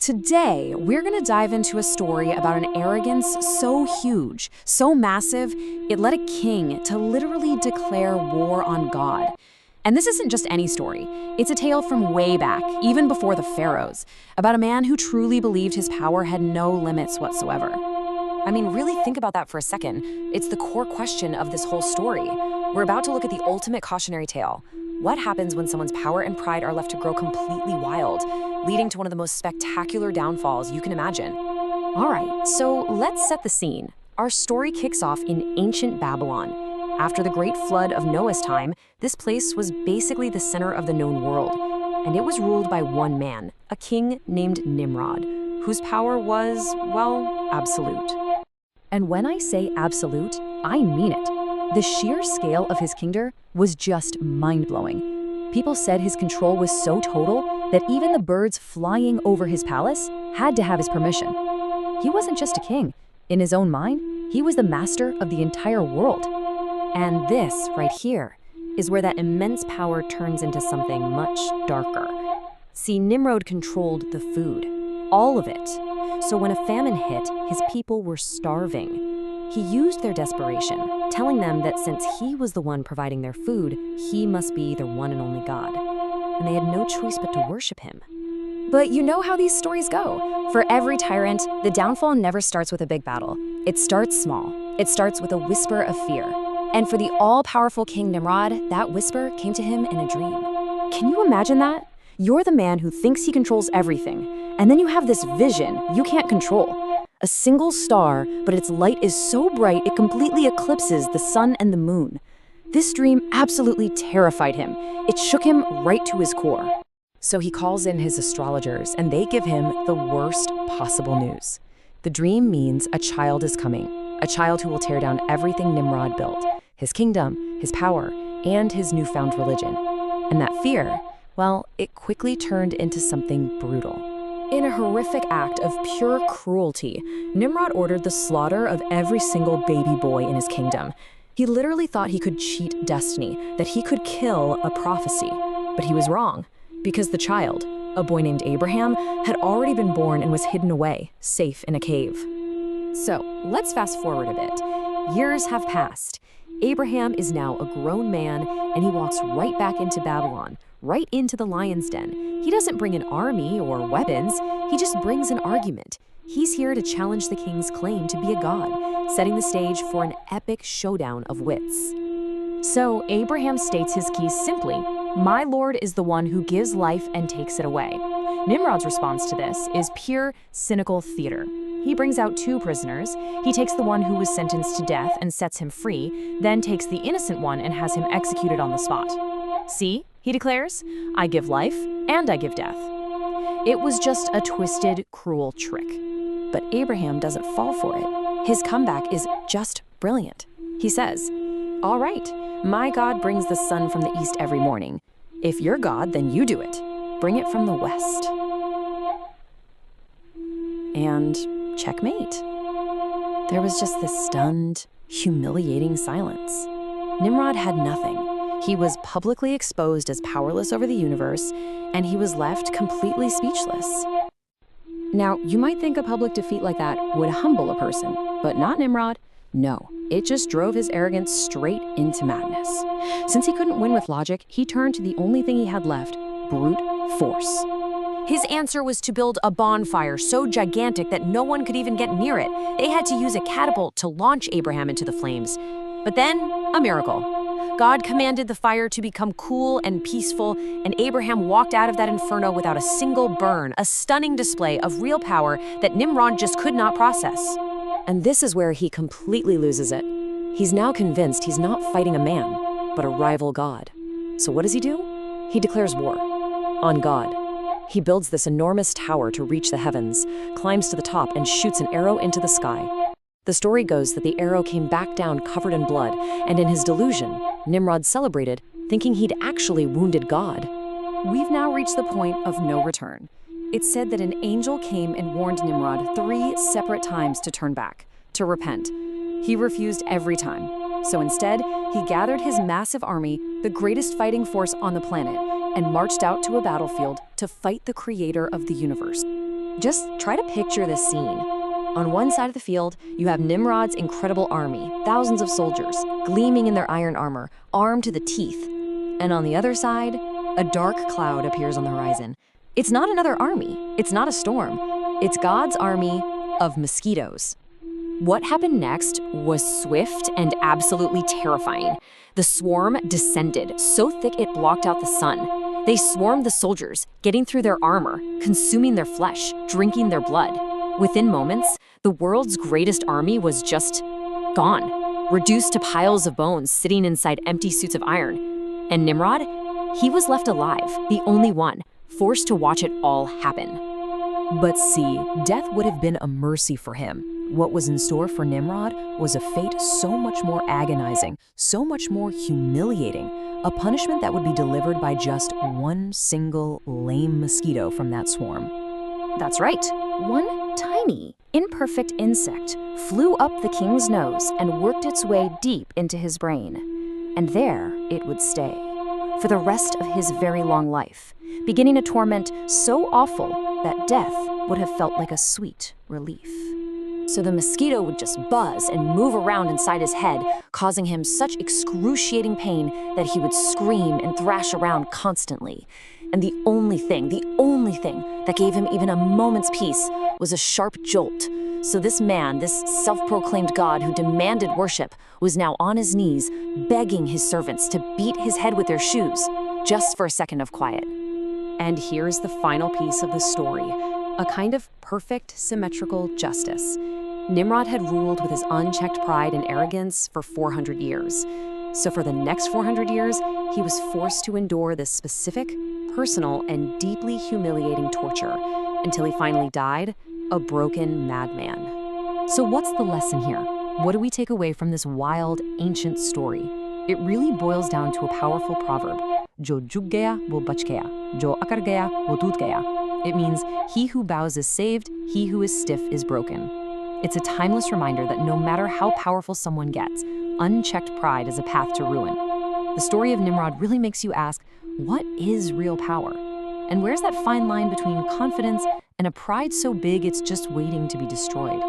Today, we're going to dive into a story about an arrogance so huge, so massive, it led a king to literally declare war on God. And this isn't just any story. It's a tale from way back, even before the pharaohs, about a man who truly believed his power had no limits whatsoever. I mean, really think about that for a second. It's the core question of this whole story. We're about to look at the ultimate cautionary tale. What happens when someone's power and pride are left to grow completely wild, leading to one of the most spectacular downfalls you can imagine? All right, so let's set the scene. Our story kicks off in ancient Babylon. After the great flood of Noah's time, this place was basically the center of the known world, and it was ruled by one man, a king named Nimrod, whose power was, well, absolute. And when I say absolute, I mean it. The sheer scale of his kingdom was just mind-blowing. People said his control was so total that even the birds flying over his palace had to have his permission. He wasn't just a king. In his own mind, he was the master of the entire world. And this, right here, is where that immense power turns into something much darker. See, Nimrod controlled the food, all of it. So when a famine hit, his people were starving. He used their desperation, telling them that since he was the one providing their food, he must be their one and only God. And they had no choice but to worship him. But you know how these stories go. For every tyrant, the downfall never starts with a big battle. It starts small. It starts with a whisper of fear. And for the all-powerful King Nimrod, that whisper came to him in a dream. Can you imagine that? You're the man who thinks he controls everything, and then you have this vision you can't control. A single star, but its light is so bright it completely eclipses the sun and the moon. This dream absolutely terrified him. It shook him right to his core. So he calls in his astrologers, and they give him the worst possible news. The dream means a child is coming, a child who will tear down everything Nimrod built, his kingdom, his power, and his newfound religion. And that fear, well, it quickly turned into something brutal. In a horrific act of pure cruelty, Nimrod ordered the slaughter of every single baby boy in his kingdom. He literally thought he could cheat destiny, that he could kill a prophecy. But he was wrong, because the child, a boy named Abraham, had already been born and was hidden away, safe in a cave. So, let's fast forward a bit. Years have passed. Abraham is now a grown man, and he walks right back into Babylon, right into the lion's den. He doesn't bring an army or weapons, he just brings an argument. He's here to challenge the king's claim to be a god, setting the stage for an epic showdown of wits. So Abraham states his keys simply, "My Lord is the one who gives life and takes it away." Nimrod's response to this is pure, cynical theater. He brings out two prisoners. He takes the one who was sentenced to death and sets him free, then takes the innocent one and has him executed on the spot. "See," he declares, "I give life and I give death." It was just a twisted, cruel trick. But Abraham doesn't fall for it. His comeback is just brilliant. He says, "All right, my God brings the sun from the east every morning. If you're God, then you do it. Bring it from the west." And checkmate. There was just this stunned, humiliating silence. Nimrod had nothing. He was publicly exposed as powerless over the universe, and he was left completely speechless. Now, you might think a public defeat like that would humble a person, but not Nimrod. No, it just drove his arrogance straight into madness. Since he couldn't win with logic, he turned to the only thing he had left, brute force. His answer was to build a bonfire so gigantic that no one could even get near it. They had to use a catapult to launch Abraham into the flames. But then, a miracle. God commanded the fire to become cool and peaceful, and Abraham walked out of that inferno without a single burn, a stunning display of real power that Nimrod just could not process. And this is where he completely loses it. He's now convinced he's not fighting a man, but a rival god. So what does he do? He declares war on God. He builds this enormous tower to reach the heavens, climbs to the top, and shoots an arrow into the sky. The story goes that the arrow came back down covered in blood, and in his delusion, Nimrod celebrated, thinking he'd actually wounded God. We've now reached the point of no return. It's said that an angel came and warned Nimrod 3 separate times to turn back, to repent. He refused every time. So instead, he gathered his massive army, the greatest fighting force on the planet, and marched out to a battlefield to fight the creator of the universe. Just try to picture this scene. On one side of the field, you have Nimrod's incredible army, thousands of soldiers, gleaming in their iron armor, armed to the teeth. And on the other side, a dark cloud appears on the horizon. It's not another army. It's not a storm. It's God's army of mosquitoes. What happened next was swift and absolutely terrifying. The swarm descended, so thick it blocked out the sun. They swarmed the soldiers, getting through their armor, consuming their flesh, drinking their blood. Within moments, the world's greatest army was just gone, reduced to piles of bones sitting inside empty suits of iron. And Nimrod, he was left alive, the only one, forced to watch it all happen. But see, death would have been a mercy for him. What was in store for Nimrod was a fate so much more agonizing, so much more humiliating, a punishment that would be delivered by just one single lame mosquito from that swarm. That's right. One tiny, imperfect insect flew up the king's nose and worked its way deep into his brain. And there it would stay for the rest of his very long life, beginning a torment so awful that death would have felt like a sweet relief. So the mosquito would just buzz and move around inside his head, causing him such excruciating pain that he would scream and thrash around constantly. And the only thing that gave him even a moment's peace was a sharp jolt. So this man, this self-proclaimed God who demanded worship, was now on his knees, begging his servants to beat his head with their shoes, just for a second of quiet. And here's the final piece of the story, a kind of perfect, symmetrical justice. Nimrod had ruled with his unchecked pride and arrogance for 400 years. So for the next 400 years, he was forced to endure this specific, personal, and deeply humiliating torture until he finally died, a broken madman. So what's the lesson here? What do we take away from this wild, ancient story? It really boils down to a powerful proverb, Jo jug gaya, wo bach gaya. Jo akar gaya, wo toot gaya. It means, he who bows is saved, he who is stiff is broken. It's a timeless reminder that no matter how powerful someone gets, unchecked pride is a path to ruin. The story of Nimrod really makes you ask, what is real power? And where's that fine line between confidence and a pride so big it's just waiting to be destroyed?